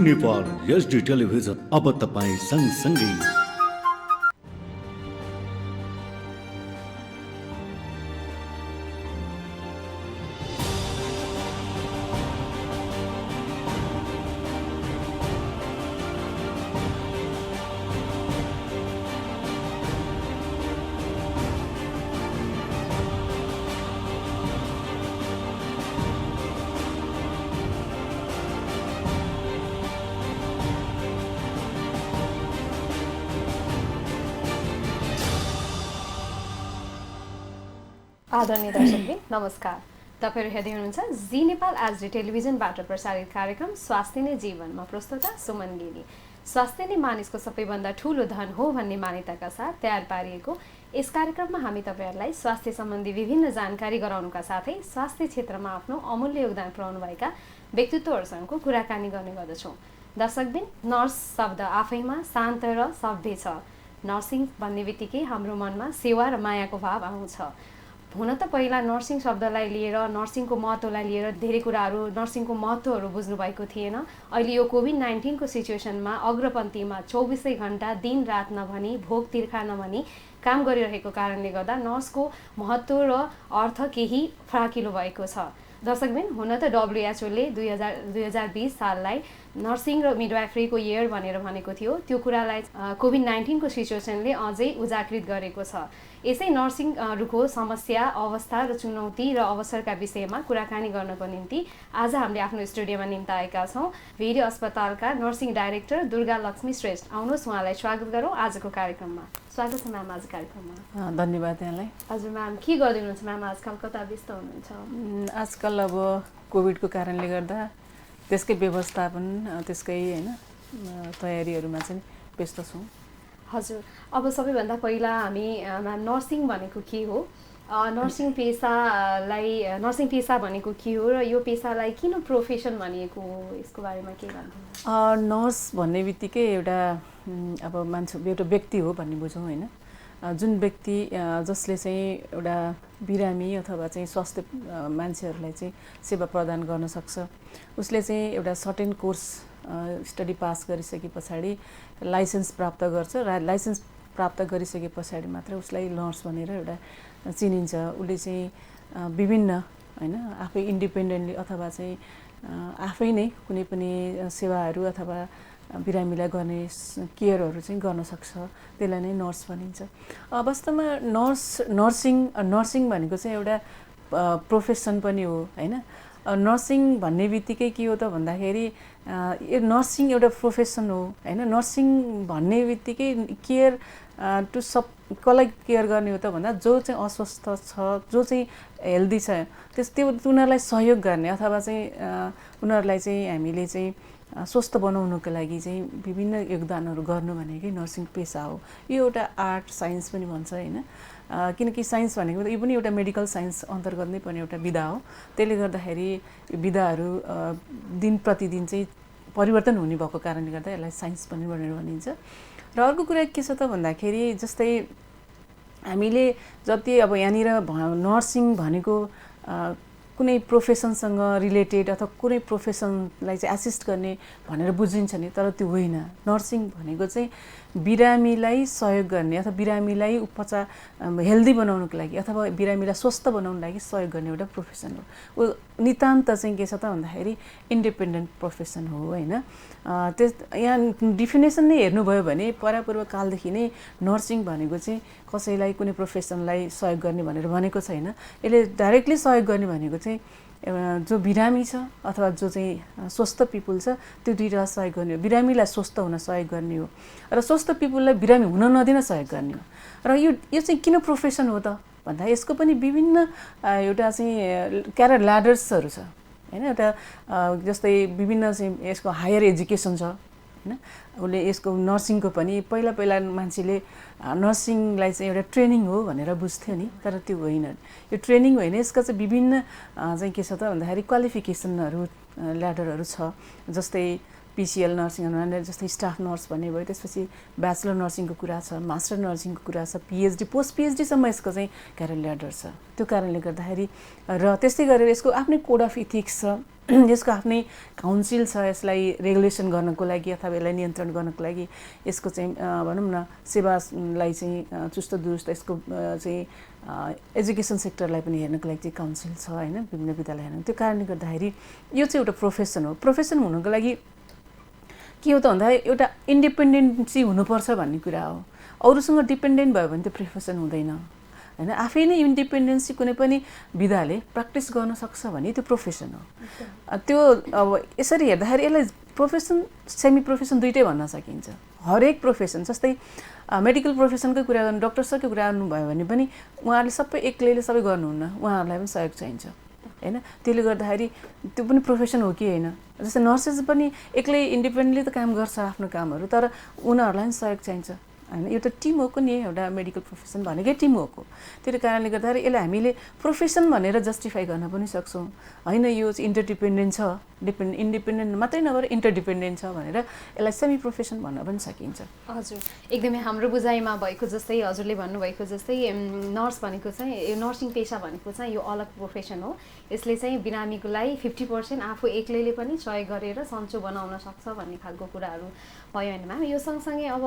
Nepal HD television अब तपाईँ सँगसँगै। आदरणीय दर्शकबिन नमस्कार। तपाईहरु हेर्दै हुनुहुन्छ जी नेपाल एचडी टेलिभिजनबाट प्रसारित कार्यक्रम स्वास्थ्य नै जीवनमा। प्रस्तुता सुमन गिरी। स्वास्थ्य नै मानिसको सबैभन्दा ठूलो धन हो भन्ने मान्यताका साथ तयार पारिएको यस कार्यक्रममा हामी तपाईहरुलाई स्वास्थ्य सम्बन्धी विभिन्न जानकारी गराउनुका साथै स्वास्थ्य क्षेत्रमा आफ्नो अमूल्य योगदान पुर्याउनुभएका व्यक्तित्वहरुसँगको कुराकानी गर्ने गर्दछौं। दर्शकबिन, नर्स शब्द आफैमा शान्त र सभ्य छ। नर्सिङ भन्ने बित्तिकै हाम्रो मनमा सेवा र मायाको भाव आउँछ। हुन त पहिला नर्सिङ शब्दलाई लिएर, नर्सिङको महत्त्वलाई लिएर धेरै कुराहरू, नर्सिङको महत्त्वहरू बुझ्नु भएको थिएन। अहिले यो कोभिड-19 को सिचुएसनमा अग्रपन्थीमा 24 घण्टा दिन रात नभनी, भोक तिर्खा नभनी काम गरिरहेको कारणले गर्दा नर्सको महत्त्व र अर्थ केही फराकिलो भएको छ। दर्शकबिन, हुन त WHO ले 2020 साललाई नर्सिङ र मिडवाइफरीको इयर भनेर भनेको थियो। त्यो कुरालाई कोभिड-19 को सिचुएसनले अझै उजागृत गरेको छ। यसै नर्सिङहरूको समस्या, अवस्था र चुनौती र अवसरका विषयमा कुराकानी गर्नको निम्ति आज हामीले आफ्नो स्टुडियोमा निम्ताएका छौँ भेरी अस्पतालका नर्सिङ डाइरेक्टर दुर्गा लक्ष्मी श्रेष्ठ। आउनुहोस् उहाँलाई स्वागत गरौँ आजको कार्यक्रममा। स्वागत छ म्याम आज कार्यक्रममा। धन्यवाद यहाँलाई। हजुर म्याम, के गर्दै हुनुहुन्छ म्याम आजकल? कता व्यस्त हुनुहुन्छ? आजकल अब कोभिडको कारणले गर्दा त्यसकै व्यवस्थापन, त्यसकै तयारीहरूमा चाहिँ व्यस्त छौँ। हजुर, अब सबैभन्दा पहिला हामी म्याम नर्सिङ भनेको के हो, नर्सिङ पेसा भनेको के हो र यो पेसालाई किन प्रोफेसन भनिएको हो, यसको बारेमा के भन्नुहुन्छ? नर्स भन्ने बित्तिकै एउटा अब मान्छे एउटा व्यक्ति हो भन्ने बुझौँ होइन। जुन व्यक्ति जसले चाहिँ एउटा बिरामी अथवा चाहिँ स्वास्थ्य मान्छेहरूलाई चाहिँ सेवा प्रदान गर्न सक्छ, उसले चाहिँ एउटा सर्टेन कोर्स स्टडी पास गरिसके पछाडि लाइसेन्स प्राप्त गर्छ र लाइसेन्स प्राप्त गरिसके पछाडि मात्र उसलाई नर्स भनेर एउटा चिनिन्छ। उसले चाहिँ विभिन्न होइन आफै इन्डिपेन्डेन्टली अथवा चाहिँ आफै नै कुनै पनि सेवाहरू अथवा बिरामीलाई गर्ने केयरहरू चाहिँ गर्न सक्छ, त्यसलाई नै नर्स भनिन्छ। वास्तवमा नर्सिङ भनेको चाहिँ एउटा प्रोफेसन पनि हो होइन। नर्सिङ भन्ने बित्तिकै के हो त भन्दाखेरि यो नर्सिङ एउटा प्रोफेसन हो होइन। नर्सिङ भन्ने बित्तिकै केयर टु कसलाई केयर गर्ने हो त भन्दा जो चाहिँ अस्वस्थ छ, जो चाहिँ हेल्दी छ, त्यो उनीहरूलाई सहयोग गर्ने अथवा चाहिँ उनीहरूलाई चाहिँ हामीले चाहिँ स्वस्थ बनाउनुको लागि चाहिँ विभिन्न योगदानहरू गर्नु भनेकै नर्सिङ पेसा हो। यो एउटा आर्ट साइन्स पनि भन्छ होइन, किनकि साइन्स भनेको यो पनि एउटा मेडिकल साइन्स अन्तर्गत नै पर्ने एउटा विधा हो। त्यसले गर्दाखेरि यो विधाहरू दिन प्रतिदिन चाहिँ परिवर्तन हुने भएको कारणले गर्दा यसलाई साइन्स पनि भनेर भनिन्छ। र अर्को कुरा के छ त भन्दाखेरि जस्तै हामीले जति अब यहाँनिर नर्सिङ भनेको कुनै प्रोफेसनसँग रिलेटेड अथवा कुनै प्रोफेसनलाई चाहिँ एसिस्ट गर्ने भनेर बुझिन्छ नि, तर त्यो होइन। नर्सिङ भनेको चाहिँ बिरामीलाई सहयोग गर्ने अथवा बिरामीलाई उपचार हेल्दी बनाउनुको लागि अथवा बिरामीलाई स्वस्थ बनाउनुको लागि सहयोग गर्ने एउटा प्रोफेसन हो। नितान्त चाहिँ के छ त भन्दाखेरि इन्डिपेन्डेन्ट प्रोफेसन हो होइन। यहाँ डिफिनेसन नै हेर्नुभयो भने परापूर्व कालदेखि नै नर्सिङ भनेको चाहिँ कसैलाई कुनै प्रोफेसनलाई सहयोग गर्ने भनेर भनेको छैन। यसले डाइरेक्टली सहयोग गर्ने भनेको चाहिँ जो बिरामी छ अथवा जो चाहिँ स्वस्थ पिपुल छ त्यो दुईटा सहयोग गर्ने हो। बिरामीलाई स्वस्थ हुन सहयोग गर्ने हो र स्वस्थ पिपुललाई बिरामी हुन नदिन सहयोग गर्ने हो। र यो चाहिँ किन प्रोफेसन हो त भन्दा यसको पनि विभिन्न एउटा चाहिँ क्यारियर ल्याडर्सहरू छ होइन। एउटा जस्तै विभिन्न चाहिँ यसको हायर एजुकेसन छ होइन। उसले यसको नर्सिङको पनि पहिला मान्छेले नर्सिङलाई चाहिँ एउटा ट्रेनिङ हो भनेर बुझ्थ्यो नि, तर त्यो होइन। यो ट्रेनिङ होइन, यसका चाहिँ विभिन्न चाहिँ के छ त भन्दाखेरि क्वालिफिकेसनहरू ल्याडरहरू छ। जस्तै PCL नर्सिङ जस्तै स्टाफ नर्स भन्ने भयो, त्यसपछि ब्याचलर नर्सिङको कुरा छ, मास्टर नर्सिङको कुरा छ, PhD पोस्ट PhDसम्म यसको चाहिँ क्यारियर ल्याडर छ। त्यो कारणले गर्दाखेरि र त्यस्तै गरेर यसको आफ्नै कोड अफ इथिक्स छ यसको आफ्नै काउन्सिल छ यसलाई रेगुलेसन गर्नको लागि अथवा यसलाई नियन्त्रण गर्नको लागि। यसको चाहिँ भनौँ न सेवालाई चाहिँ चुस्त दुरुस्त यसको चाहिँ एजुकेसन सेक्टरलाई पनि हेर्नको लागि चाहिँ काउन्सिल छ होइन, विभिन्न विद्यालयहरू। त्यो कारणले गर्दाखेरि यो चाहिँ एउटा प्रोफेसन हो। प्रोफेसन हुनुको लागि के हो त भन्दा एउटा इन्डिपेन्डेन्सी हुनुपर्छ भन्ने कुरा हो। अरूसँग डिपेन्डेन्ट भयो भने त्यो प्रोफेसन हुँदैन होइन। आफै नै इन्डिपेन्डेन्सी कुनै पनि विधाले प्र्याक्टिस गर्न सक्छ भने त्यो प्रोफेसन हो। त्यो अब यसरी हेर्दाखेरि यसलाई प्रोफेसन सेमी प्रोफेसन दुइटै भन्न सकिन्छ। हरेक प्रोफेसन जस्तै मेडिकल प्रोफेसनकै कुरा गर्नु, डक्टर सरकै कुरा गर्नुभयो भने पनि उहाँहरूले सबै एक्लैले सबै गर्नुहुन्न, उहाँहरूलाई पनि सहयोग चाहिन्छ होइन। त्यसले गर्दाखेरि त्यो पनि प्रोफेसन हो कि होइन। जस्तै नर्सेस पनि एक्लै इन्डिपेन्डेन्टली त काम गर्छ आफ्नो कामहरू, तर उनीहरूलाई पनि सहयोग चाहिन्छ होइन। यो त टिम वर्क नि एउटा मेडिकल प्रोफेसन भनेकै टिम वर्क हो। त्यसै कारणले गर्दाखेरि यसलाई हामीले प्रोफेसन भनेर जस्टिफाई गर्न पनि सक्छौँ होइन। यो चाहिँ इन्टरडिपेन्डेन्ट छ, इन्डिपेन्डेन्ट मात्रै नभएर इन्टरडिपेन्डेन्ट छ भनेर यसलाई सेमी प्रोफेसन भन्न पनि सकिन्छ। हजुर, एकदमै हाम्रो बुझाइमा भएको जस्तै हजुरले भन्नुभएको जस्तै नर्स भनेको चाहिँ यो नर्सिङ पेसा भनेको चाहिँ यो अलग प्रोफेसन हो। यसले चाहिँ बिरामीको लागि 50% आफू एक्लैले पनि सहयोग गरेर सन्चो बनाउन सक्छ भन्ने खालको कुराहरू भयो होइन म्याम। यो सँगसँगै अब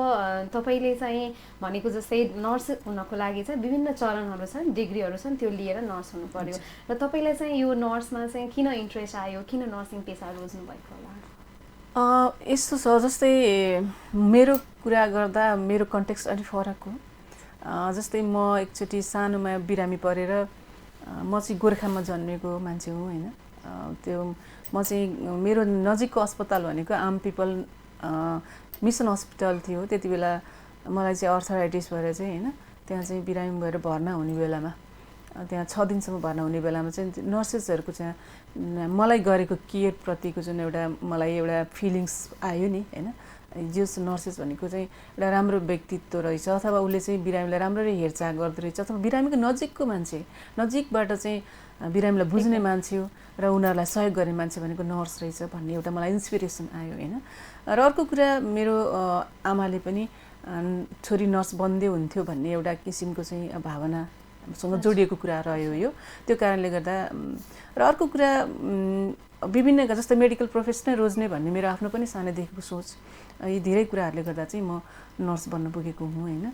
तपाईँले चाहिँ भनेको जस्तै नर्स हुनको लागि चाहिँ विभिन्न चरणहरू छन्, डिग्रीहरू छन्, त्यो लिएर नर्स हुनु पर्यो। र तपाईँलाई चाहिँ यो नर्समा चाहिँ किन इन्ट्रेस्ट आयो, किन नर्सिङ पेसा रोज्नु भएको होला? यस्तो छ, जस्तै मेरो कुरा गर्दा मेरो कन्टेक्स्ट अलिक फरक हो। जस्तै म एकचोटि सानोमा बिरामी परेर म चाहिँ गोर्खामा जन्मेको मान्छे हुँ होइन। त्यो म चाहिँ मेरो नजिकको अस्पताल भनेको आम पिपल मिसन हस्पिटल थियो। त्यति बेला मलाई चाहिँ अर्थराइटिस भएर चाहिँ होइन त्यहाँ चाहिँ बिरामी भएर भर्ना हुने बेलामा, त्यहाँ 6 दिनसम्म भर्ना हुने बेलामा चाहिँ नर्सेसहरूको चाहिँ मलाई गरेको केयरप्रतिको जुन एउटा मलाई एउटा फिलिङ्स आयो नि होइन। जस नर्सेस भनेको चाहिँ एउटा राम्रो व्यक्तित्व रहेछ, अथवा उसले चाहिँ बिरामीलाई राम्ररी हेरचाह गर्दो रहेछ, अथवा बिरामीको नजिकको मान्छे, नजिकबाट चाहिँ बिरामीलाई बुझ्ने मान्छे हो र उनीहरूलाई सहयोग गर्ने मान्छे भनेको नर्स रहेछ भन्ने एउटा मलाई इन्सपिरेसन आयो होइन। र अर्को कुरा मेरो आमाले पनि छोरी नर्स बन्दै हुन्थ्यो भन्ने एउटा किसिमको चाहिँ भावनासँग जोडिएको कुरा रह्यो यो। त्यो कारणले गर्दा र अर्को कुरा विभिन्न जस्तै मेडिकल प्रोफेसनै रोज्ने भन्ने मेरो आफ्नो पनि सानैदेखिको सोच। यी धेरै कुराहरूले गर्दा चाहिँ म नर्स बन्न पुगेको हुँ होइन।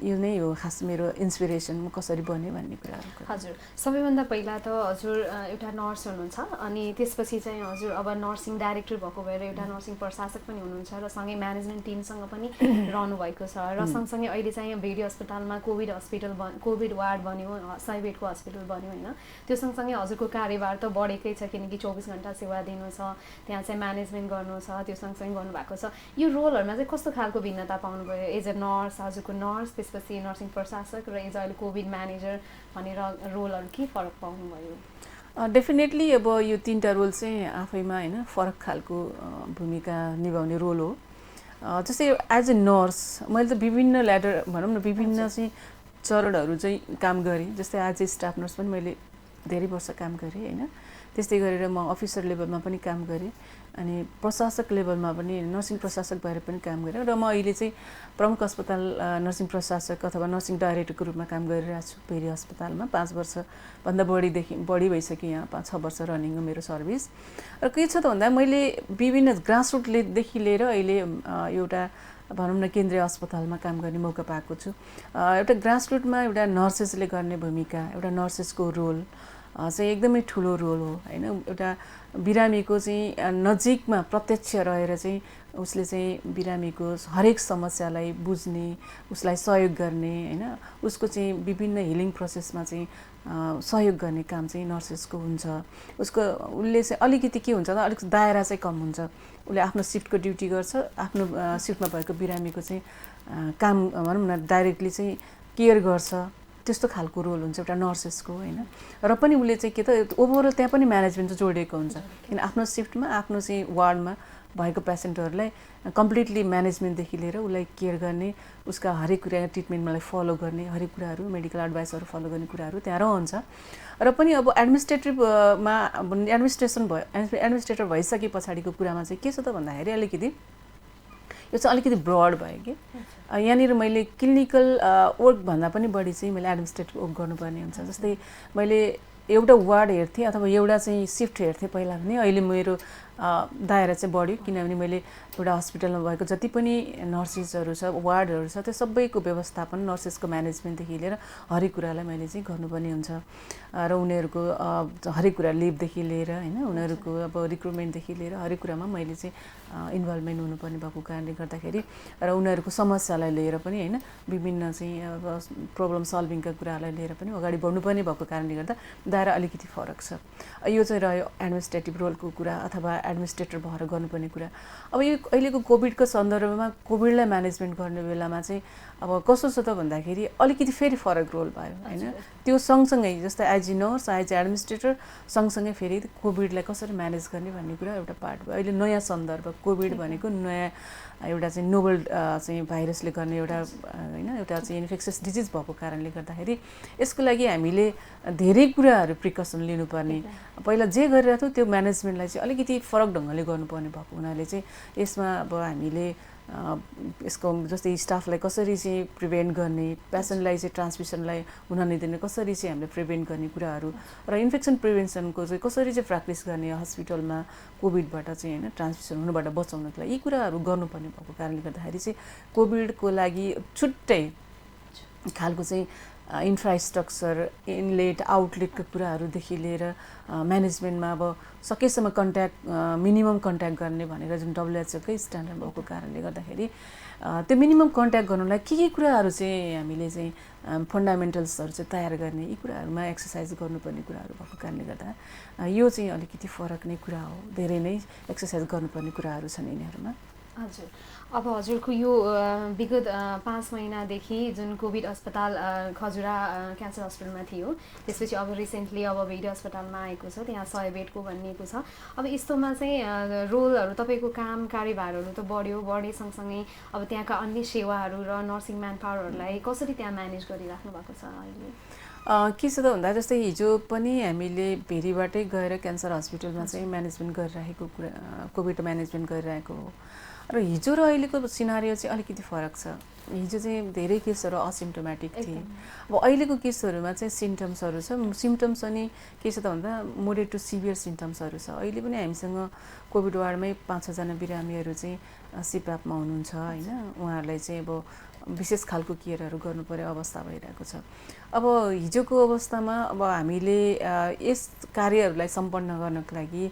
यो नै हो खास मेरो इन्सपिरेसन, म कसरी बने भन्ने कुराहरू। हजुर, सबैभन्दा पहिला त हजुर एउटा नर्स हुनुहुन्छ, अनि त्यसपछि चाहिँ हजुर अब नर्सिङ डाइरेक्टर भएको भएर एउटा नर्सिङ प्रशासक पनि हुनुहुन्छ र सँगै म्यानेजमेन्ट टिमसँग पनि रहनु भएको छ। र सँगसँगै अहिले चाहिँ भेरी अस्पतालमा कोभिड वार्ड बन्यो, 100 बेडको हस्पिटल बन्यो होइन। त्यो सँगसँगै हजुरको कार्यभार त बढेकै छ, किनकि 24 घण्टा सेवा दिनु छ, त्यहाँ चाहिँ म्यानेजमेन्ट गर्नु छ, त्यो सँगसँगै गर्नुभएको छ। यो रोलहरूमा चाहिँ कस्तो खालको भिन्नता पाउनुभयो एज अ नर्स, हजुरको नर्स, त्यसपछि नर्सिङ प्रशासक र एज अहिले कोभिड म्यानेजर भनेर रोलहरू के फरक पाउनुभयो? डेफिनेटली अब यो 3टा रोल चाहिँ आफैमा होइन फरक खालको भूमिका निभाउने रोल हो। जस्तै एज ए नर्स मैले त विभिन्न ल्याडर भनौँ न विभिन्न चाहिँ चरणहरू चाहिँ काम गरेँ। जस्तै एज ए स्टाफ नर्स पनि मैले धेरै वर्ष काम गरेँ होइन। त्यस्तै गरेर म अफिसर लेभलमा पनि काम गरेँ, अनि प्रशासक लेभलमा पनि नर्सिङ प्रशासक भएर पनि काम गरेँ। र म अहिले चाहिँ प्रमुख अस्पताल नर्सिङ प्रशासक अथवा नर्सिङ डाइरेक्टरको रूपमा काम गरिरहेको छु भेरी अस्पतालमा। 5 वर्षभन्दा बढी भइसक्यो, यहाँ 5-6 वर्ष रनिङ हो मेरो सर्भिस। र के छ त भन्दा मैले विभिन्न ग्रासरुटदेखि लिएर अहिले एउटा भनौँ न केन्द्रीय अस्पतालमा काम गर्ने मौका पाएको छु। एउटा ग्रासरुटमा एउटा नर्सेसले गर्ने भूमिका, एउटा नर्सेसको रोल चाहिँ एकदमै ठुलो रोल हो होइन। एउटा बिरामीको चाहिँ नजिकमा प्रत्यक्ष रहेर चाहिँ उसले चाहिँ बिरामीको हरेक समस्यालाई बुझ्ने, उसलाई सहयोग गर्ने होइन, उसको चाहिँ विभिन्न हिलिङ प्रोसेसमा चाहिँ सहयोग गर्ने काम चाहिँ नर्सेसको हुन्छ। उसले चाहिँ अलिकति के हुन्छ त अलिक दायरा चाहिँ कम हुन्छ। उसले आफ्नो सिफ्टको ड्युटी गर्छ, आफ्नो सिफ्टमा भएको बिरामीको चाहिँ काम भनौँ न डाइरेक्टली चाहिँ केयर गर्छ, त्यस्तो खालको रोल हुन्छ एउटा नर्सेसको होइन। र पनि उसले चाहिँ के त ओभरअल त्यहाँ पनि म्यानेजमेन्ट चाहिँ जोडिएको हुन्छ, किन आफ्नो सिफ्टमा आफ्नो चाहिँ वार्डमा भएको पेसेन्टहरूलाई कम्प्लिटली म्यानेजमेन्टदेखि लिएर उसलाई केयर गर्ने, उसका हरेक कुरा ट्रिटमेन्टलाई फलो गर्ने, हरेक कुराहरू मेडिकल एडभाइसहरू फलो गर्ने कुराहरू त्यहाँ रहन्छ। र पनि अब एडमिनिस्ट्रेटिभमा एडमिनिस्ट्रेटर भइसके पछाडिको कुरामा चाहिँ के छ त भन्दाखेरि अलिकति यो चाहिँ अलिकति ब्रड भयो कि यहाँनिर मैले क्लिनिकल वर्क भन्दा पनि बढी चाहिँ मैले एडमिनिस्ट्रेटिभ वर्क गर्नुपर्ने हुन्छ। जस्तै मैले एउटा वार्ड हेर्थेँ अथवा एउटा चाहिँ सिफ्ट हेर्थेँ पहिला भने, अहिले मेरो दायरा चाहिँ बढ्यो, किनभने मैले एउटा हस्पिटलमा भएको जति पनि नर्सेसहरू छ, वार्डहरू छ, त्यो सबैको व्यवस्थापन, नर्सेसको म्यानेजमेन्टदेखि लिएर हरेक कुरालाई मैले चाहिँ गर्नुपर्ने हुन्छ र उनीहरूको हरेक कुरा लिभदेखि लिएर होइन, उनीहरूको अब रिक्रुटमेन्टदेखि लिएर हरेक कुरामा मैले चाहिँ इन्भल्भमेन्ट हुनुपर्ने भएको कारणले गर्दाखेरि र उनीहरूको समस्यालाई लिएर पनि होइन, विभिन्न चाहिँ अब प्रब्लम सल्भिङका कुराहरूलाई लिएर पनि अगाडि बढ्नुपर्ने भएको कारणले गर्दा दायरा अलिकति फरक छ। यो चाहिँ रह्यो एडमिनिस्ट्रेटिभ रोलको कुरा अथवा एडमिनिस्ट्रेटर भएर गर्नुपर्ने कुरा। अब यो अहिलेको कोभिडको सन्दर्भमा कोभिडलाई म्यानेजमेन्ट गर्ने बेलामा चाहिँ अब कस्तो छ त भन्दाखेरि अलिकति फेरि फरक रोल भयो होइन। त्यो सँगसँगै जस्तै as a nurse, as a administrator, सँगसँगै फेरि कोभिडलाई कसरी म्यानेज गर्ने भन्ने कुरा एउटा पार्ट भयो। अहिले नयाँ सन्दर्भ, कोभिड भनेको नयाँ एउटा चाहिँ नोभल चाहिँ भाइरसले गर्ने एउटा होइन, एउटा चाहिँ इन्फेक्सियस डिजिज भएको कारणले गर्दाखेरि यसको लागि हामीले धेरै कुराहरू प्रिकसन लिनुपर्ने, पहिला जे गरिरहेको थियो त्यो म्यानेजमेन्टलाई चाहिँ अलिकति फरक ढङ्गले गर्नुपर्ने भएको हुनाले चाहिँ यसमा अब हामीले यसको जस्तै स्टाफलाई कसरी चाहिँ प्रिभेन्ट गर्ने, पेसेन्टलाई चाहिँ ट्रान्समिसनलाई हुन नदिने कसरी चाहिँ हामीले प्रिभेन्ट गर्ने कुराहरू र इन्फेक्सन प्रिभेन्सनको चाहिँ कसरी चाहिँ प्र्याक्टिस गर्ने हस्पिटलमा कोभिडबाट चाहिँ होइन ट्रान्समिसन हुनबाट बचाउनको लागि, यी कुराहरू गर्नुपर्ने भएको कारणले गर्दाखेरि चाहिँ कोभिडको लागि छुट्टै खालको चाहिँ इन्फ्रास्ट्रक्चर, इनलेट, आउटलेटको कुराहरूदेखि लिएर म्यानेजमेन्टमा अब सकेसम्म कन्ट्याक्ट मिनिमम कन्ट्याक्ट गर्ने भनेर जुन WHOकै स्ट्यान्डर्ड भएको कारणले गर्दाखेरि त्यो मिनिमम कन्ट्याक्ट गर्नलाई के कुराहरू चाहिँ हामीले चाहिँ फन्डामेन्टल्सहरू चाहिँ तयार गर्ने, यी कुराहरूमा एक्सर्साइज गर्नुपर्ने कुराहरू भएको कारणले गर्दा यो चाहिँ अलिकति फरक नै कुरा हो। धेरै नै एक्सर्साइज गर्नुपर्ने कुराहरू छन् यिनीहरूमा। हजुर, अब हजुरको यो विगत 5 महिनादेखि जुन कोभिड अस्पताल खजुरा क्यान्सर हस्पिटलमा थियो, त्यसपछि अब रिसेन्टली अब भेडी अस्पतालमा आएको छ, त्यहाँ 100 बेडको भनिएको छ। अब यस्तोमा चाहिँ रोलहरू, तपाईँको काम कार्यभारहरू त बढे सँगसँगै अब त्यहाँका अन्य सेवाहरू र नर्सिङ म्यान पावरहरूलाई कसरी त्यहाँ म्यानेज गरिराख्नु भएको छ अहिले? के छ त भन्दा जस्तै हिजो पनि हामीले भेरीबाटै गएर क्यान्सर हस्पिटलमा चाहिँ म्यानेजमेन्ट गरिरहेको कुरा, कोभिड म्यानेजमेन्ट गरिरहेको हो र हिजो र अहिलेको सिनारियो चाहिँ अलिकति फरक छ। हिजो चाहिँ धेरै केसहरू असिम्टोमेटिक थिए, अब अहिलेको केसहरूमा चाहिँ सिम्टम्सहरू छ। सिम्टम्स अनि के छ त भन्दा मोडरेट टु सिभियर सिम्टम्सहरू छ। अहिले पनि हामीसँग कोभिड वार्डमै 5-6 जना बिरामीहरू चाहिँ सिपापमा हुनुहुन्छ होइन, उहाँहरूलाई चाहिँ अब विशेष खालको केयरहरू गर्नुपर्ने अवस्था भइरहेको छ। अब हिजोको अवस्थामा अब हामीले यस कार्यहरूलाई सम्पन्न गर्नको लागि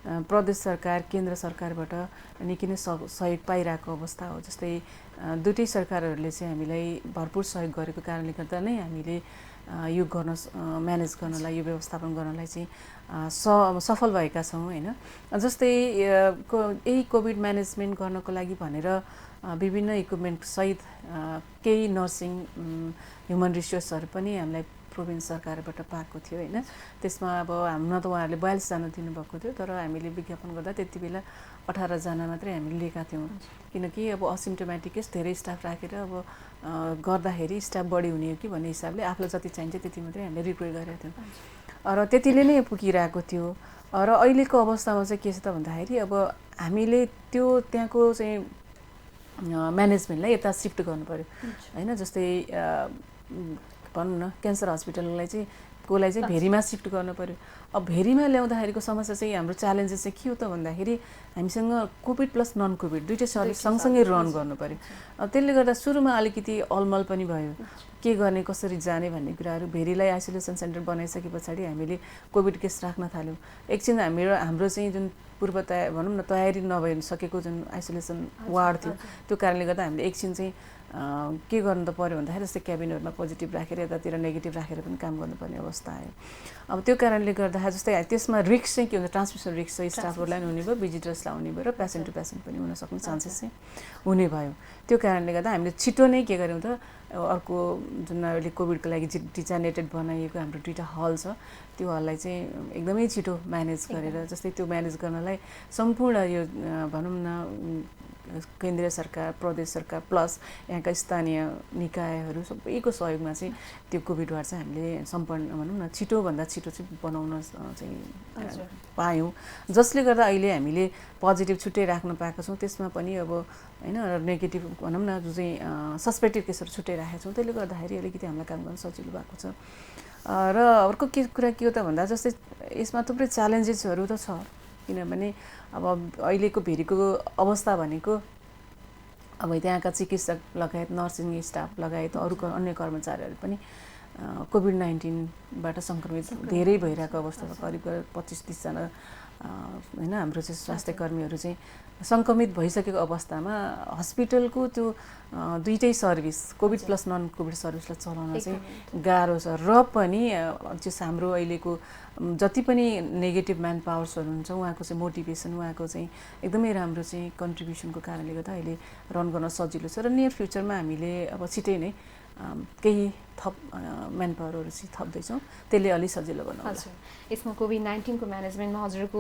प्रदेश सरकार, केन्द्र सरकारबाट निकै नै सहयोग पाइरहेको अवस्था हो। जस्तै दुवै सरकारहरूले चाहिँ हामीलाई भरपुर सहयोग गरेको कारणले गर्दा नै हामीले यो गर्न म्यानेज गर्नलाई, यो व्यवस्थापन गर्नलाई चाहिँ सफल भएका छौँ होइन। जस्तै यही कोभिड म्यानेजमेन्ट गर्नको लागि भनेर विभिन्न इक्विपमेन्ट सहित केही नर्सिङ ह्युमन रिसोर्सहरू पनि हामीलाई प्रोभिन्स सरकारबाट पाएको थियो होइन। त्यसमा अब हाम्रोमा त उहाँहरूले 42 जना दिनुभएको थियो, तर हामीले विज्ञापन गर्दा त्यति बेला 18 जना मात्रै हामीले लिएका थियौँ, किनकि अब असिम्टोमेटिक धेरै स्टाफ राखेर अब गर्दाखेरि स्टाफ बढी हुने हो कि भन्ने हिसाबले आफूलाई जति चाहिन्छ त्यति मात्रै हामीले रिक्रुट गरेका थियौँ र त्यतिले नै पुगिरहेको थियो। र अहिलेको अवस्थामा चाहिँ के छ त भन्दाखेरि अब हामीले त्यो त्यहाँको चाहिँ म्यानेजमेन्टलाई यता सिफ्ट गर्नु पर्यो होइन। जस्तै भनौँ न क्यान्सर हस्पिटललाई चाहिँ कोलाई चाहिँ भेरीमा सिफ्ट गर्नु पर्यो। अब भेरीमा ल्याउँदाखेरिको समस्या चाहिँ हाम्रो च्यालेन्जेस चाहिँ के हो त भन्दाखेरि हामीसँग कोभिड प्लस नन कोभिड दुइटै सर्भिस सँगसँगै रन गर्नु पर्यो। त्यसले गर्दा सुरुमा अलिकति अलमल पनि भयो, के गर्ने कसरी जाने भन्ने कुराहरू। भेरीलाई आइसोलेसन सेन्टर बनाइसके पछाडि हामीले कोभिड केस राख्न थाल्यौँ। एकछिन हाम्रो चाहिँ जुन पूर्व भनौँ न तयारी नभइसकेको जुन आइसोलेसन वार्ड थियो, त्यो कारणले गर्दा हामीले एकछिन चाहिँ के गर्नु त पर्यो भन्दाखेरि जस्तै क्याबिनहरूमा पोजिटिभ राखेर यतातिर नेगेटिभ राखेर पनि काम गर्नुपर्ने अवस्था आयो। अब त्यो कारणले गर्दाखेरि जस्तै त्यसमा रिस्क चाहिँ के हुन्छ, ट्रान्समिसन रिस्क चाहिँ स्टाफहरूलाई पनि हुने भयो, भिजिटर्सलाई हुने भयो र पेसेन्ट टु पेसेन्ट पनि हुन सक्ने चान्सेस चाहिँ हुने भयो। त्यो कारणले गर्दा हामीले छिटो नै के गर्यौँ त, अर्को जुन अहिले कोभिडको लागि डिजाइनेटेड बनाइएको हाम्रो 2टा हल छ, त्यो हललाई चाहिँ एकदमै छिटो म्यानेज गरेर, जस्तै त्यो म्यानेज गर्नलाई सम्पूर्ण यो भनौँ न केन्द्रीय सरकार, प्रदेश सरकार प्लस यहाँका स्थानीय निकायहरू सबैको सहयोगमा चाहिँ त्यो कोभिड वार्ड चाहिँ हामीले सम्पन्न भनौँ न छिटोभन्दा छिटो चाहिँ बनाउन चाहिँ पायौँ, जसले गर्दा अहिले हामीले पोजिटिभ छुट्टै राख्न पाएका छौँ। त्यसमा पनि अब होइन नेगेटिभ भनौँ न जो चाहिँ सस्पेक्टेड केसहरू छुट्टै राखेका छौँ, त्यसले गर्दाखेरि अलिकति हामीलाई काम गर्न सजिलो भएको छ। र अर्को के कुरा के हो त भन्दा जस्तै यसमा थुप्रै च्यालेन्जेसहरू त छ, किनभने अब अहिलेको भेरीको अवस्था भनेको अब त्यहाँका चिकित्सक लगायत नर्सिङ स्टाफ लगायत अरू अन्य कर्मचारीहरू पनि कोभिड-19बाट सङ्क्रमित धेरै भइरहेको अवस्था छ। करिब 25-30 जना हैन हाम्रो चाहिँ स्वास्थ्य कर्मीहरू चाहिँ सङ्क्रमित भइसकेको अवस्थामा हस्पिटलको त्यो दुईटै service covid plus non covid सर्भिसलाई चलाउन चाहिँ गाह्रो छ। र पनि जस हाम्रो अहिलेको जति पनि नेगेटिभ म्यान पावर्सहरू हुन्छ उहाँको चाहिँ मोटिभेसन उहाँको चाहिँ एकदमै राम्रो चाहिँ कन्ट्रिब्युसनको कारणले गर्दा अहिले रन गर्न सजिलो छ। र नियर फ्युचरमा हामीले अब छिटै नै केही थप म्यान पावरहरू चाहिँ थप्दैछौँ, त्यसले अलि सजिलो बनाउँछ। हजुर, यसमा कोभिड-19 को म्यानेजमेन्टमा हजुरको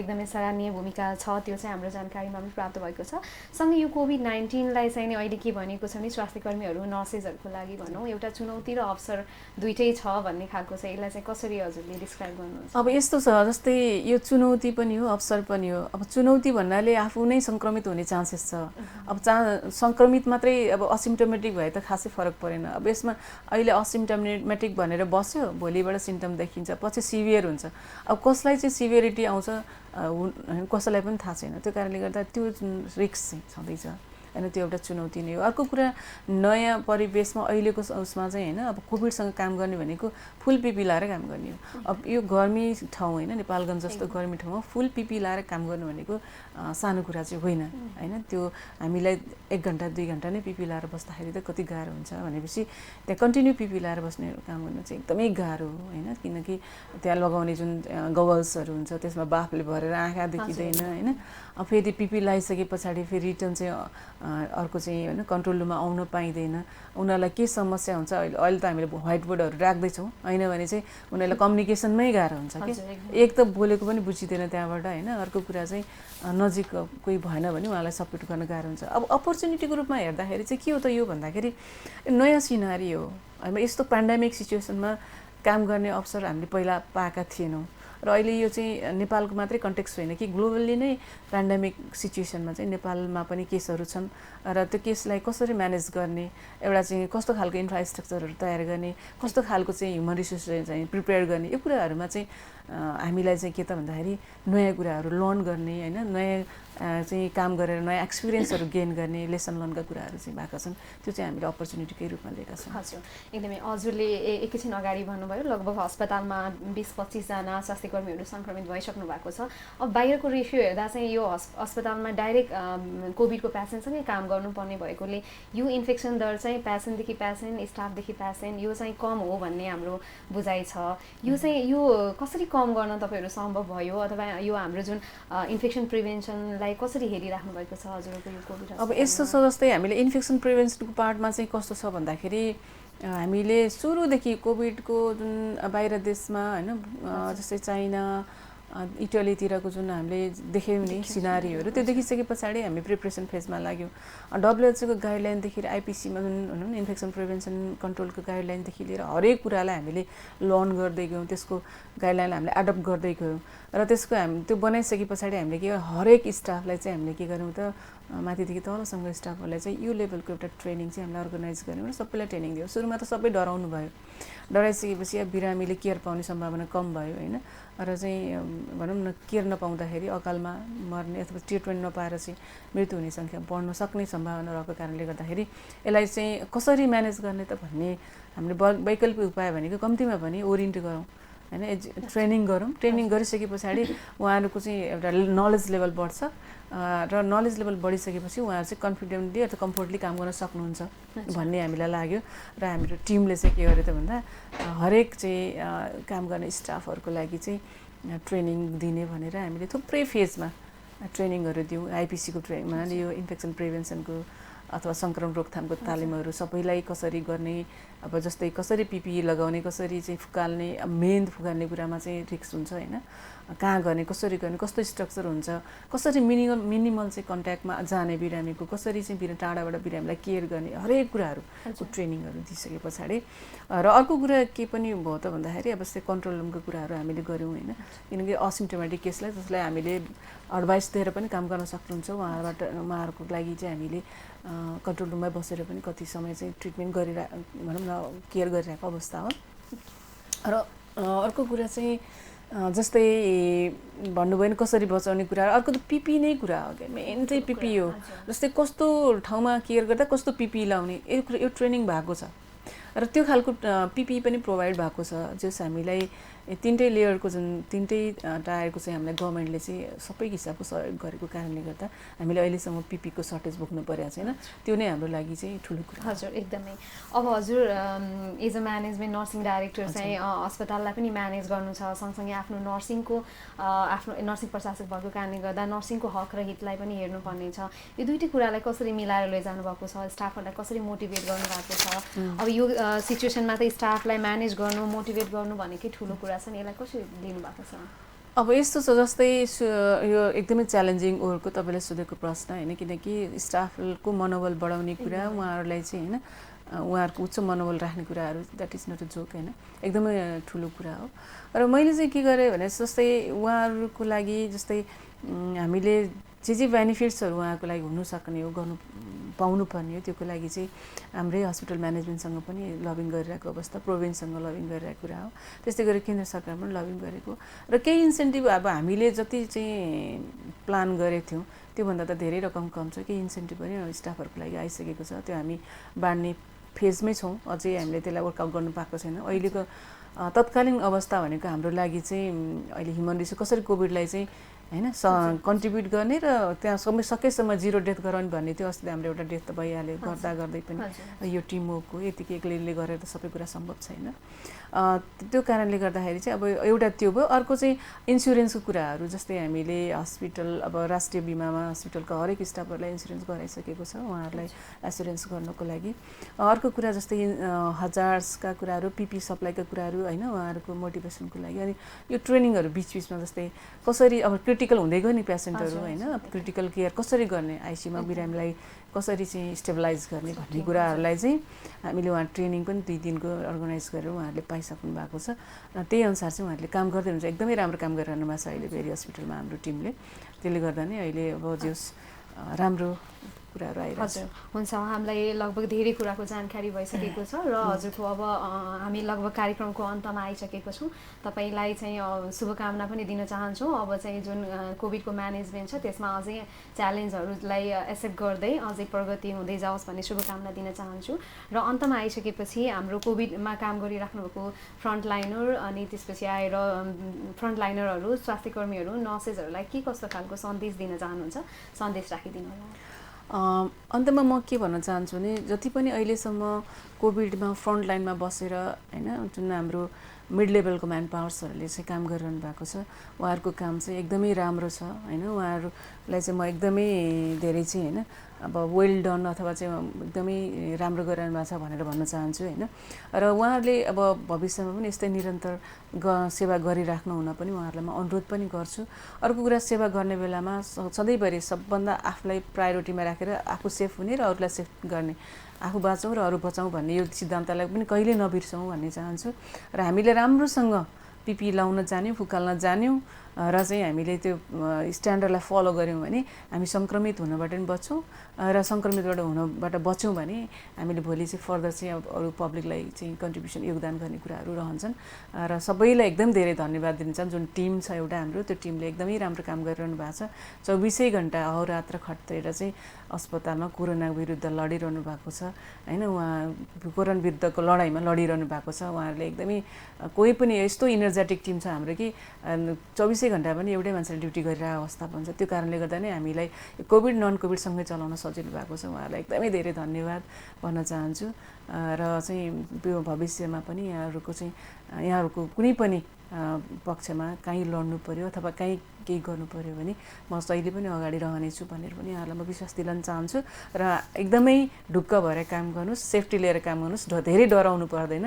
एकदमै सराहनीय भूमिका छ, त्यो चाहिँ हाम्रो जानकारीमा पनि प्राप्त भएको छ। सँगै यो कोभिड-19लाई चाहिँ नि अहिले के भनेको छ भने स्वास्थ्य कर्मीहरू नर्सेसहरूको लागि भनौँ एउटा चुनौती र अवसर दुइटै छ भन्ने खालको छ, यसलाई चाहिँ कसरी हजुरले डिस्क्राइब गर्नुहुन्छ? अब यस्तो छ, जस्तै यो चुनौती पनि हो अवसर पनि हो। अब चुनौती भन्नाले आफू नै सङ्क्रमित हुने चान्सेस छ। अब सङ्क्रमित मात्रै अब असिम्टोमेटिक भए त खासै फरक परेन। अब यसमा अहिले असिम्टोमेटिक भनेर बस्यो, भोलिबाट सिम्टम देखिन्छ, पछि सिभियर हुन्छ। अब कसलाई चाहिँ सिभियरिटी आउँछ कसैलाई पनि थाहा छैन। त्यो कारणले गर्दा त्यो रिस्क चाहिँ छँदैछ हैन, त्यो एउटा चुनौती नै हो। अर्को कुरा नयाँ परिवेशमा अहिलेको उसमा चाहिँ हैन अब कोभिडसँग काम गर्ने भनेको फुल पिपी लाएर काम गर्ने हो। अब यो गर्मी ठाउँ हैन, नेपालगञ्ज जस्तो गर्मी ठाउँमा फुल पिपी लाएर काम गर्नु भनेको सानो कुरा चाहिँ होइन हैन। त्यो हामीलाई 1 घण्टा 2 घण्टा नै पिपी लाएर बस्दाखेरि त कति गाह्रो हुन्छ भनेपछि त्यहाँ कन्टिन्यू पिपी लाएर बस्ने काम गर्नु चाहिँ एकदमै गाह्रो हो हैन, किनकि त्यहाँ लगाउने जुन गगल्सहरू हुन्छ त्यसमा बाफले भरेर आँखा देखिँदैन हैन। अब फेरि पिपी लगाइसके पछाडि फेरि रिटर्न चाहिँ अर्को चाहिँ हैन कन्ट्रोल रुममा आउन पाइँदैन। उनीहरूलाई के समस्या हुन्छ अहिले त हामीले व्हाइट बोर्डहरू राख्दैछौँ हैन भने चाहिँ उनीहरूलाई कम्युनिकेसनमै गाह्रो हुन्छ कि एक त बोलेको पनि बुझिँदैन त्यहाँबाट हैन। अर्को कुरा चाहिँ नजिक कोही भएन भने उहाँलाई सपोर्ट गर्न गाह्रो हुन्छ। अब अपर्च्युनिटीको रूपमा हेर्दाखेरि चाहिँ के हो त यो भन्दाखेरि नयाँ सिनारी हो। अब यस्तो पेन्डेमिक सिचुएसनमा काम गर्ने अवसर हामीले पहिला पाएका थिएनौँ र अहिले यो चाहिँ नेपालको मात्रै कन्टेक्स्ट होइन कि ग्लोबल्ली नै पेन्डेमिक सिचुएसनमा चाहिँ नेपालमा पनि केसहरू छन् र त्यो केसलाई कसरी म्यानेज गर्ने, एउटा चाहिँ कस्तो खालको इन्फ्रास्ट्रक्चरहरू तयार गर्ने, कस्तो खालको चाहिँ ह्युमन रिसोर्स चाहिँ प्रिपेयर गर्ने, यो कुराहरूमा चाहिँ हामीलाई चाहिँ के त भन्दाखेरि नयाँ कुराहरू लर्न गर्ने हैन, नयाँ चाहिँ काम गरेर नयाँ एक्सपिरियन्सहरू गेन गर्ने लेसन लर्नका कुराहरू चाहिँ भएका छन्। त्यो चाहिँ हामीले अपर्च्युनिटीकै रूपमा लिएका छौँ। हजुर, एकदमै हजुरले एकैछिन अगाडि भन्नुभयो लगभग अस्पतालमा 20-25 जना स्वास्थ्य कर्मीहरू सङ्क्रमित भइसक्नु भएको छ। अब बाहिरको रेसियो हेर्दा चाहिँ यो अस्पतालमा डाइरेक्ट कोभिडको पेसेन्टसँगै काम गर्नुपर्ने भएकोले यो इन्फेक्सन दर चाहिँ पेसेन्टदेखि पेसेन्ट स्टाफदेखि पेसेन्ट यो चाहिँ कम हो भन्ने हाम्रो बुझाइ छ। यो चाहिँ यो कसरी कम गर्न तपाईँहरू सम्भव भयो, अथवा यो हाम्रो जुन इन्फेक्सन प्रिभेन्सनलाई कसरी हेरिराख्नु भएको छ हजुरको यो कोभिड? अब यस्तो छ, जस्तै हामीले इन्फेक्सन प्रिभेन्सनको पार्टमा चाहिँ कस्तो छ भन्दाखेरि हामीले सुरुदेखि कोभिडको जुन बाहिर देशमा हैन जस्तै चाइना इटलीतिरको जुन हामीले देख्यौँ नि सिनारीहरू त्यो देखिसके पछाडि हामी प्रिपरेसन फेजमा लाग्यौँ। WHO को गाइडलाइनदेखि आइपिसीमा जुन भनौँ न इन्फेक्सन प्रिभेन्सन कन्ट्रोलको गाइडलाइनदेखि लिएर हरेक कुरालाई हामीले लर्न गर्दै गयौँ, त्यसको गाइडलाइनलाई हामीले एडप्ट गर्दै गयौँ र त्यसको हामी त्यो बनाइसके पछाडि हामीले के हरेक स्टाफलाई चाहिँ हामीले के गर्यौँ त माथिदेखि तलसम्म स्टाफहरूलाई चाहिँ यो लेभलको एउटा ट्रेनिङ चाहिँ हामीले अर्गनाइज गर्यौँ र सबैलाई ट्रेनिङ दियौँ। सुरुमा त सबै डराउनु भयो, डराइसकेपछि अब बिरामीले केयर पाउने सम्भावना कम भयो हैन, र चाहिँ भनौँ न केयर नपाउँदाखेरि अकालमा मर्ने अथवा ट्रिटमेन्ट नपाएर चाहिँ मृत्यु हुने सङ्ख्या बढ्न सक्ने सम्भावना रहेको कारणले गर्दाखेरि यसलाई चाहिँ कसरी म्यानेज गर्ने त भन्ने हामीले वैकल्पिक उपाय भनेको कम्तीमा पनि ओरिएन्ट गरौँ हैन, ट्रेनिङ गरौँ। ट्रेनिङ गरिसके पछाडि उहाँहरूको चाहिँ एउटा नलेज लेभल बढ्छ र नलेज लेभल बढिसकेपछि उहाँहरू चाहिँ कन्फिडेन्टली अथवा कम्फोर्टली काम गर्न सक्नुहुन्छ भन्ने हामीलाई लाग्यो। र हाम्रो टिमले चाहिँ के गर्यो त भन्दा हरेक चाहिँ काम गर्ने स्टाफहरूको लागि चाहिँ ट्रेनिङ दिने भनेर हामीले थुप्रै फेजमा ट्रेनिङहरू दियौँ। आइपिसीको ट्रेनिङमा यो इन्फेक्सन प्रिभेन्सनको अथवा सङ्क्रमण रोकथामको तालिमहरू सबैलाई कसरी गर्ने, अब जस्तै कसरी पिपिई लगाउने, कसरी चाहिँ फुकाल्ने, मेन फुकाल्ने कुरामा चाहिँ रिस्क हुन्छ हैन, कहाँ गर्ने, कसरी गर्ने, कस्तो स्ट्रक्चर हुन्छ, कसरी मिनिमल चाहिँ कन्ट्याक्टमा जाने बिरामीको, कसरी चाहिँ टाढाबाट बिरामीलाई केयर गर्ने, हरेक कुराहरूको ट्रेनिङहरू दिइसके पछाडि र अर्को कुरा के पनि भयो त भन्दाखेरि अब जस्तै कन्ट्रोल रुमको कुराहरू हामीले गऱ्यौँ हैन, किनकि असिम्टोमेटिक केसलाई जसलाई हामीले एडभाइस दिएर पनि काम गर्न सक्नुहुन्छ उहाँहरूको लागि चाहिँ हामीले कन्ट्रोल रुममै बसेर पनि कति समय चाहिँ ट्रिटमेन्ट भनौँ न केयर गरिरहेको अवस्था हो। र अर्को कुरा चाहिँ जस्तै भन्नुभयो नि कसरी बचाउने कुरा, अर्को त पिपी नै कुरा हो क्या, मेन चाहिँ पिपी हो। जस्तै कस्तो ठाउँमा केयर गर्दा कस्तो पिपी लाउने यो ट्रेनिङ भएको छ र त्यो खालको पिपी पनि प्रोभाइड भएको छ, जस हामीलाई 3टै लेयरको जुन 3टै टायरको चाहिँ हामीलाई गभर्मेन्टले चाहिँ सबै हिसाबको सहयोग गरेको कारणले गर्दा हामीले अहिलेसम्म पिपीको सर्टेज बोक्नु परेको छैन। त्यो नै हाम्रो लागि चाहिँ ठुलो कुरा। हजुर एकदमै। अब हजुर as a management nursing director चाहिँ अस्पताललाई पनि म्यानेज गर्नु छ, सँगसँगै आफ्नो नर्सिङ प्रशासक भएको कारणले गर्दा नर्सिङको हक र हितलाई पनि हेर्नुपर्ने छ। यो दुईटै कुरालाई कसरी मिलाएर लैजानु भएको छ, स्टाफहरूलाई कसरी मोटिभेट गर्नुभएको छ? अब यो सिचुएसनमा त स्टाफलाई म्यानेज गर्नु, मोटिभेट गर्नु भनेकै ठुलो कुरा छ नि, यसलाई कसरी लिनुभएको छ? अब यस्तो छ जस्तै यो एकदमै च्यालेन्जिङ ओहोरको तपाईँले सोधेको प्रश्न होइन, किनकि स्टाफको मनोबल बढाउने कुरा उहाँहरूलाई चाहिँ होइन उहाँहरूको उच्च मनोबल राख्ने कुराहरू that is not a joke होइन, एकदमै ठुलो कुरा हो। र मैले चाहिँ के गरेँ भने जस्तै उहाँहरूको लागि जस्तै हामीले जे बेनिफिट्सहरू उहाँको लागि हुनसक्ने हो, गर्नु पाउनुपर्ने हो, त्योको लागि चाहिँ हाम्रै हस्पिटल म्यानेजमेन्टसँग पनि लबिङ गरिरहेको अवस्था, प्रोभिन्ससँग लबिङ गरिरहेको कुरा हो। त्यस्तै गरी केन्द्र सरकार पनि लबिङ गरेको र केही इन्सेन्टिभ अब हामीले जति चाहिँ प्लान गरेको थियौँ त्योभन्दा त धेरै रकम कम छ, केही इन्सेन्टिभ पनि स्टाफहरूको लागि आइसकेको छ, त्यो हामी बाँड्ने फेजमै छौँ, अझै हामीले त्यसलाई वर्कआउट गर्नु पाएको छैन। अहिलेको तत्कालीन अवस्था भनेको हाम्रो लागि चाहिँ अहिले ह्युमन रिसोर्स कसरी कोभिडलाई चाहिँ होइन कन्ट्रिब्युट गर्ने र त्यहाँ सकेसम्म 0 डेथ गराउने भन्ने थियो। अस्ति हाम्रो एउटा डेथ त भइहाल्यो, गर्दा गर्दै पनि यो टिम वर्क हो, यतिकै एक्लैले गरेर त सबै कुरा सम्भव छैन। त्यो कारणले गर्दाखेरि चाहिँ अब एउटा त्यो भयो। अर्को चाहिँ इन्सुरेन्सको कुराहरू, जस्तै हामीले हस्पिटल अब राष्ट्रिय बिमामा हस्पिटलका हरेक स्टाफहरूलाई इन्सुरेन्स गराइसकेको छ उहाँहरूलाई एसुरेन्स गर्नको लागि। अर्को कुरा जस्तै हजार्सका कुराहरू, पिपी सप्लाईका कुराहरू होइन उहाँहरूको मोटिभेसनको लागि। अनि यो ट्रेनिङहरू बिचबिचमा जस्तै कसरी अब क्रिटिकल हुँदै गयो नि पेसेन्टहरू होइन, क्रिटिकल केयर कसरी गर्ने, आइसियुमा बिरामीलाई कसरी चाहिँ स्टेबलाइज गर्ने भन्ने कुराहरूलाई चाहिँ हामीले उहाँ ट्रेनिङ पनि 2 दिनको अर्गनाइज गरेर उहाँहरूले पाइसक्नु भएको छ र त्यही अनुसार चाहिँ उहाँहरूले काम गर्दै हुनुहुन्छ। एकदमै राम्रो काम गरिरहनु भएको छ अहिले भेरी हस्पिटलमा हाम्रो टिमले। त्यसले गर्दा नै अहिले अब जस राम्रो कुराहरू आइरहेको छ। हुन्छ, हामीलाई लगभग धेरै कुराको जानकारी भइसकेको छ र हजुरको अब हामी लगभग कार्यक्रमको अन्तमा आइसकेको छौँ। तपाईँलाई चाहिँ शुभकामना पनि दिन चाहन्छौँ। अब चाहिँ जुन कोभिडको म्यानेजमेन्ट छ त्यसमा अझै च्यालेन्जहरूलाई एक्सेप्ट गर्दै अझै प्रगति हुँदै जाओस् भन्ने शुभकामना दिन चाहन्छु। र अन्तमा आइसकेपछि हाम्रो कोभिडमा काम गरिराख्नु भएको फ्रन्टलाइनर अनि त्यसपछि आएर फ्रन्टलाइनरहरू, स्वास्थ्यकर्मीहरू, नर्सेसहरूलाई के कस्तो खालको सन्देश दिन चाहनुहुन्छ? सन्देश राखिदिनु होला। अन्तमा म के भन्न चाहन्छु भने जति पनि अहिलेसम्म कोभिडमा फ्रन्ट लाइनमा बसेर होइन जुन हाम्रो मिड लेभलको म्यान पावर्सहरूले चाहिँ काम गरिरहनु भएको छ, उहाँहरूको काम चाहिँ एकदमै राम्रो छ होइन। उहाँहरूलाई चाहिँ म एकदमै धेरै चाहिँ होइन अब वेल डन अथवा चाहिँ एकदमै राम्रो गरिरहनु भएको छ भनेर भन्न चाहन्छु होइन। र उहाँहरूले अब भविष्यमा पनि यस्तै निरन्तर सेवा गरिराख्नु हुन पनि उहाँहरूलाई म अनुरोध पनि गर्छु। अर्को कुरा, सेवा गर्ने बेलामा सधैँभरि सबभन्दा आफूलाई प्रायोरिटीमा राखेर आफू सेफ हुने र अरूलाई सेफ गर्ने, आफू बाँचौँ र अरू बचाउँ भन्ने यो सिद्धान्तलाई पनि कहिले नबिर्सौँ भन्ने चाहन्छु। र हामीले राम्रोसँग पिपी लाउन जान्यौँ, फुकाल्न जान्यौँ र चाहिँ हामीले त्यो स्ट्यान्डर्डलाई फलो गऱ्यौँ भने हामी सङ्क्रमित हुनबाट पनि बच्छौँ र सङ्क्रमितबाट हुनबाट बच्यौँ भने हामीले भोलि चाहिँ फर्दर चाहिँ अब अरू पब्लिकलाई चाहिँ कन्ट्रिब्युसन योगदान गर्ने कुराहरू रहन्छन्। र सबैलाई एकदम धेरै धन्यवाद दिन चाहन्छु। जुन टिम छ एउटा हाम्रो, त्यो टिमले एकदमै राम्रो काम गरिरहनु भएको छ। 24 घन्टा अहोरात्र खटेर चाहिँ अस्पतालमा कोरोना विरुद्ध लडिरहनु भएको छ होइन। उहाँ कोरोना विरुद्धको लडाइँमा लडिरहनु भएको छ। उहाँहरूले एकदमै कोही पनि यस्तो इनर्जेटिक टिम छ हाम्रो कि 24 घन्टा पनि एउटै मान्छेले ड्युटी गरिरहेको अवस्था हुन्छ। त्यो कारणले गर्दा नै हामीलाई कोभिड नन कोभिडसँगै चलाउन सजिलो भएको छ। उहाँहरूलाई एकदमै धेरै धन्यवाद भन्न चाहन्छु। र चाहिँ यो भविष्यमा पनि यहाँहरूको कुनै पनि पक्षमा कहीँ लड्नु पर्यो अथवा कहीँ केही गर्नु पर्यो भने म जहिले पनि अगाडि रहनेछु भनेर पनि यहाँहरूलाई म विश्वास दिलाउन चाहन्छु। र एकदमै ढुक्क भएर काम गर्नुहोस्, सेफ्टी लिएर काम गर्नुहोस्, धेरै डराउनु पर्दैन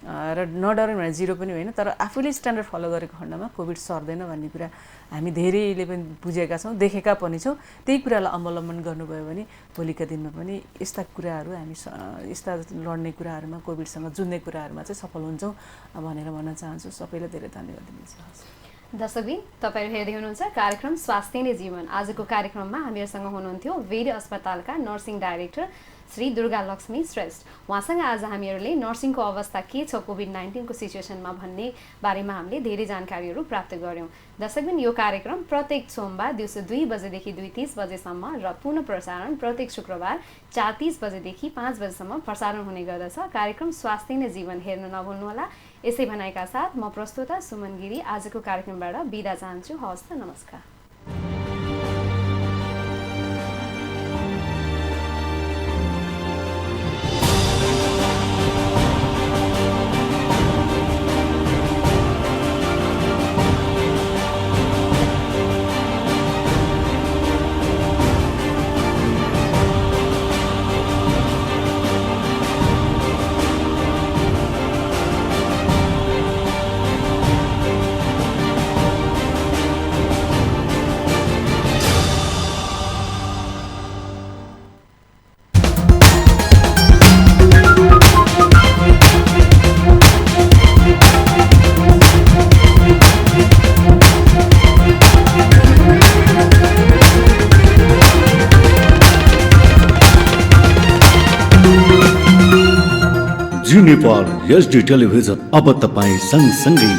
र नडराउनु भने 0 पनि होइन, तर आफूले स्ट्यान्डर्ड फलो गरेको खण्डमा कोभिड सर्दैन भन्ने कुरा हामी धेरैले पनि बुझेका छौँ, देखेका पनि छौँ। त्यही कुरालाई अवलम्बन गर्नुभयो भने भोलिका दिनमा पनि यस्ता कुराहरू हामी यस्ता लड्ने कुराहरूमा कोभिडसँग जुझ्ने कुराहरूमा चाहिँ सफल हुन्छौँ भनेर भन्न चाहन्छु। सबैलाई धेरै धन्यवाद दिन चाहन्छु। दर्शकबिन तपाईहरु हेर्दै हुनुहुन्छ कार्यक्रम स्वास्थ्य नै जीवन। आजको कार्यक्रममा हामीसँग हुनुहुन्थ्यो वीर अस्पतालका नर्सिङ डाइरेक्टर श्री दुर्गा लक्ष्मी श्रेष्ठ। उहाँसँग आज हामीहरूले नर्सिङको अवस्था के छ कोभिड-19 को सिचुएसनमा भन्ने बारेमा हामीले धेरै जानकारीहरू प्राप्त गर्यौं। दर्शकबिन यो कार्यक्रम प्रत्येक सोमबार दिउँसो 2 बजेदेखि 2:30 बजेसम्म र पुनः प्रसारण प्रत्येक शुक्रबार 4:30 बजेदेखि 5 बजेसम्म प्रसारण हुने गर्दछ। कार्यक्रम स्वास्थ्य नै जीवन हेर्न नभुल्नुहोला। यसै भनाइका साथ म प्रस्तुता सुमन गिरी आजको कार्यक्रमबाट बिदा चाहन्छु। हवस् त, नमस्कार। जी नेपाल एचडी टेलिभिजन अब तपाईं सँगसँगै